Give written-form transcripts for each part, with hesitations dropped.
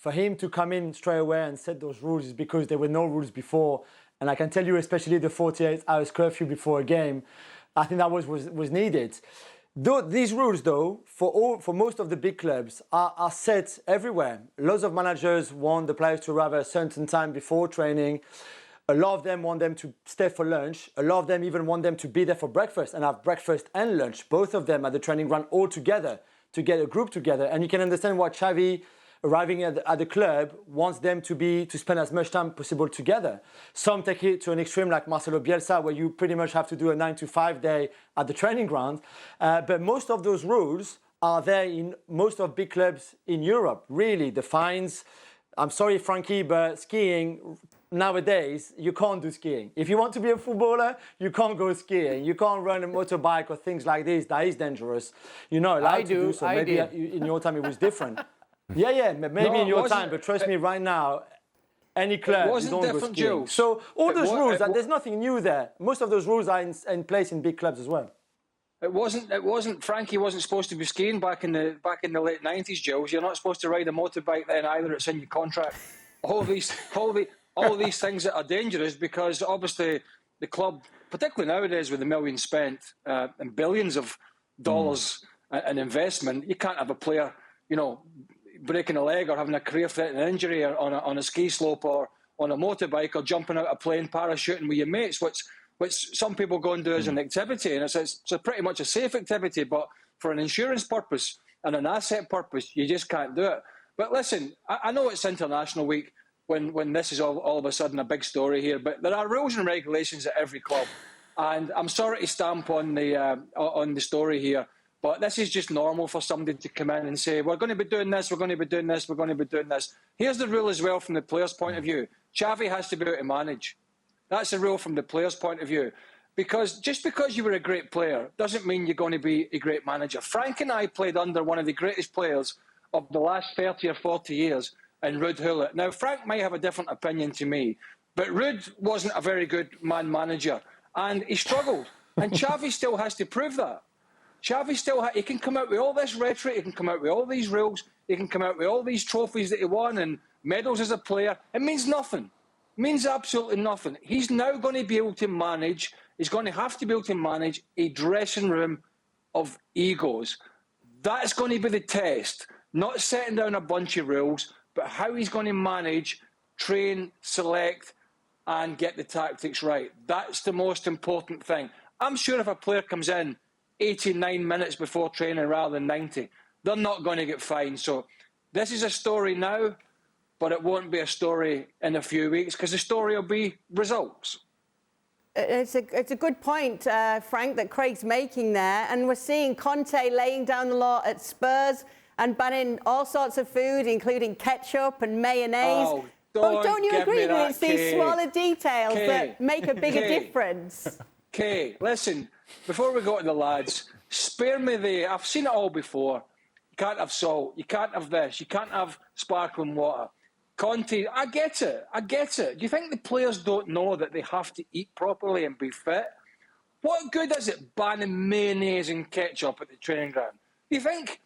for him to come in straight away and set those rules is because there were no rules before. And I can tell you, especially the 48 hours curfew before a game, I think that was needed. These rules, though, for most of the big clubs are set everywhere. Lots of managers want the players to arrive at a certain time before training. A lot of them want them to stay for lunch. A lot of them even want them to be there for breakfast and have breakfast and lunch, both of them at the training ground all together, to get a group together. And you can understand why Xavi, arriving at the club, wants them to spend as much time possible together. Some take it to an extreme like Marcelo Bielsa, where you pretty much have to do a 9-to-5 day at the training ground. But most of those rules are there in most of big clubs in Europe. Really, the fines. I'm sorry, Frankie, but skiing, nowadays, you can't do skiing. If you want to be a footballer, you can't go skiing. You can't run a motorbike or things like this. That is dangerous. You're not allowed to do so. Maybe in your time it was different. Yeah, maybe in your time, but trust me, right now, any club, you don't go skiing. Jules. So all those rules, there's nothing new there. Most of those rules are in place in big clubs as well. It wasn't. Frankie wasn't supposed to be skiing back in the late 90s, Jules. You're not supposed to ride a motorbike then either. It's in your contract. All these things that are dangerous because obviously the club, particularly nowadays with the millions spent and billions of dollars in investment, you can't have a player, breaking a leg or having a career-threatening injury on a ski slope or on a motorbike or jumping out a plane parachuting with your mates, which some people go and do as an activity, and it's pretty much a safe activity, but for an insurance purpose and an asset purpose, you just can't do it. But listen, I know it's International Week when this is all of a sudden a big story here, but there are rules and regulations at every club, and I'm sorry to stamp on the story here, but this is just normal for somebody to come in and say, we're going to be doing this, we're going to be doing this, we're going to be doing this. Here's the rule as well from the player's point of view. Xavi has to be able to manage. That's the rule from the player's point of view. Because just because you were a great player doesn't mean you're going to be a great manager. Frank and I played under one of the greatest players of the last 30 or 40 years in Ruud Gullit. Now, Frank might have a different opinion to me, but Ruud wasn't a very good man manager, and he struggled. And Xavi still has to prove that. Xavi he can come out with all this rhetoric, he can come out with all these rules, he can come out with all these trophies that he won and medals as a player. It means nothing. It means absolutely nothing. He's now going to be able to manage, he's going to have to be able to manage a dressing room of egos. That's going to be the test. Not setting down a bunch of rules, but how he's going to manage, train, select, and get the tactics right. That's the most important thing. I'm sure if a player comes in 89 minutes before training rather than 90, they're not going to get fined. So this is a story now, but it won't be a story in a few weeks because the story will be results. It's a good point, Frank, that Craig's making there. And we're seeing Conte laying down the law at Spurs and banning all sorts of food, including ketchup and mayonnaise. Oh, don't you agree that it's these Kay. smaller details that make a bigger Kay. difference? Kay, listen, before we go to the lads, spare me I've seen it all before. You can't have salt, you can't have this, you can't have sparkling water. Conte, I get it. Do you think the players don't know that they have to eat properly and be fit? What good is it banning mayonnaise and ketchup at the training ground? Do you think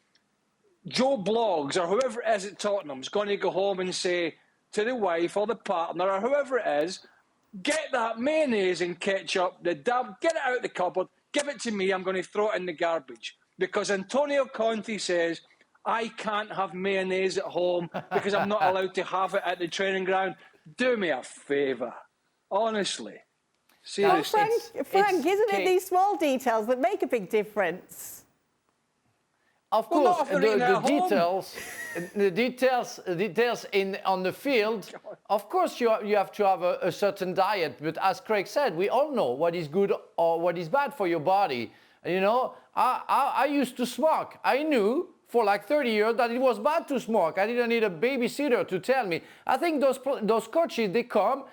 Joe Bloggs or whoever it is at Tottenham is going to go home and say to the wife or the partner or whoever it is, get that mayonnaise and ketchup, get it out of the cupboard, give it to me, I'm going to throw it in the garbage. Because Antonio Conte says, I can't have mayonnaise at home because I'm not allowed to have it at the training ground. Do me a favour. Honestly. Seriously. Oh, Frank, isn't it these small details that make a big difference? Of course, the details on the field. Of course, you have to have a certain diet. But as Craig said, we all know what is good or what is bad for your body. I used to smoke. I knew for like 30 years that it was bad to smoke. I didn't need a babysitter to tell me. I think those coaches, they come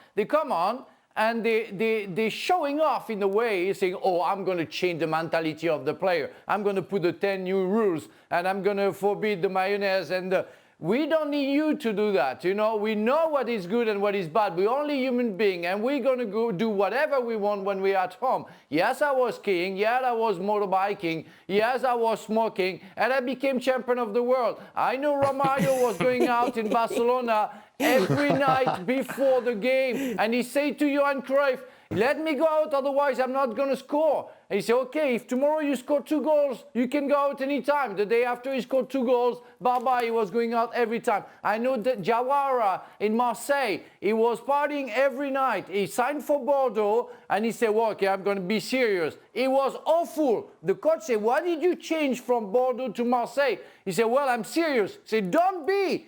on, and they're showing off in a way, saying, oh, I'm going to change the mentality of the player. I'm going to put the 10 new rules, and I'm going to forbid the mayonnaise and We don't need you to do that, you know. We know what is good and what is bad. We're only human beings, and we're going to go do whatever we want when we're at home. Yes, I was skiing. Yes, I was motorbiking. Yes, I was smoking, and I became champion of the world. I know Romario was going out in Barcelona every night before the game, and he said to Johan Cruyff, let me go out, otherwise I'm not going to score. And he said, okay, if tomorrow you score 2 goals, you can go out anytime. The day after he scored 2 goals, bye-bye, he was going out every time. I know that Jawara in Marseille, he was partying every night. He signed for Bordeaux, and he said, well, okay, I'm going to be serious. It was awful. The coach said, why did you change from Bordeaux to Marseille? He said, well, I'm serious. He said, don't be.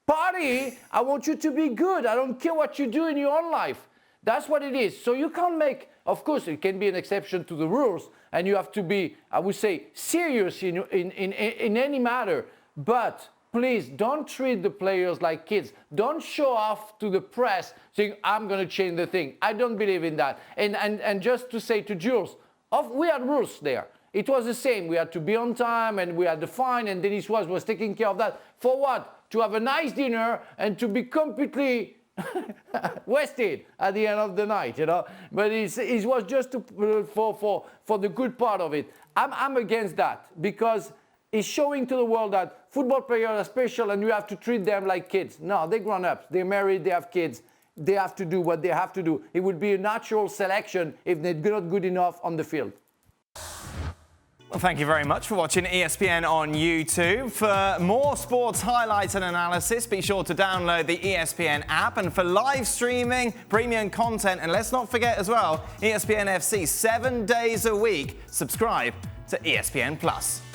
Party, I want you to be good. I don't care what you do in your own life. That's what it is. So you can't make, of course, it can be an exception to the rules, and you have to be, I would say, serious in any matter. But please don't treat the players like kids. Don't show off to the press saying, I'm going to change the thing. I don't believe in that. And just to say to Jules, we had rules there. It was the same. We had to be on time, and we had the fine, and Denis was taking care of that. For what? To have a nice dinner and to be completely wasted at the end of the night, you know. But it was just for the good part of it. I'm against that, because it's showing to the world that football players are special and you have to treat them like kids. No, they're grown-ups. They're married. They have kids. They have to do what they have to do. It would be a natural selection if they're not good enough on the field. Well, thank you very much for watching ESPN on YouTube. For more sports highlights and analysis, be sure to download the ESPN app. And for live streaming, premium content, and let's not forget as well, ESPN FC 7 days a week. Subscribe to ESPN+.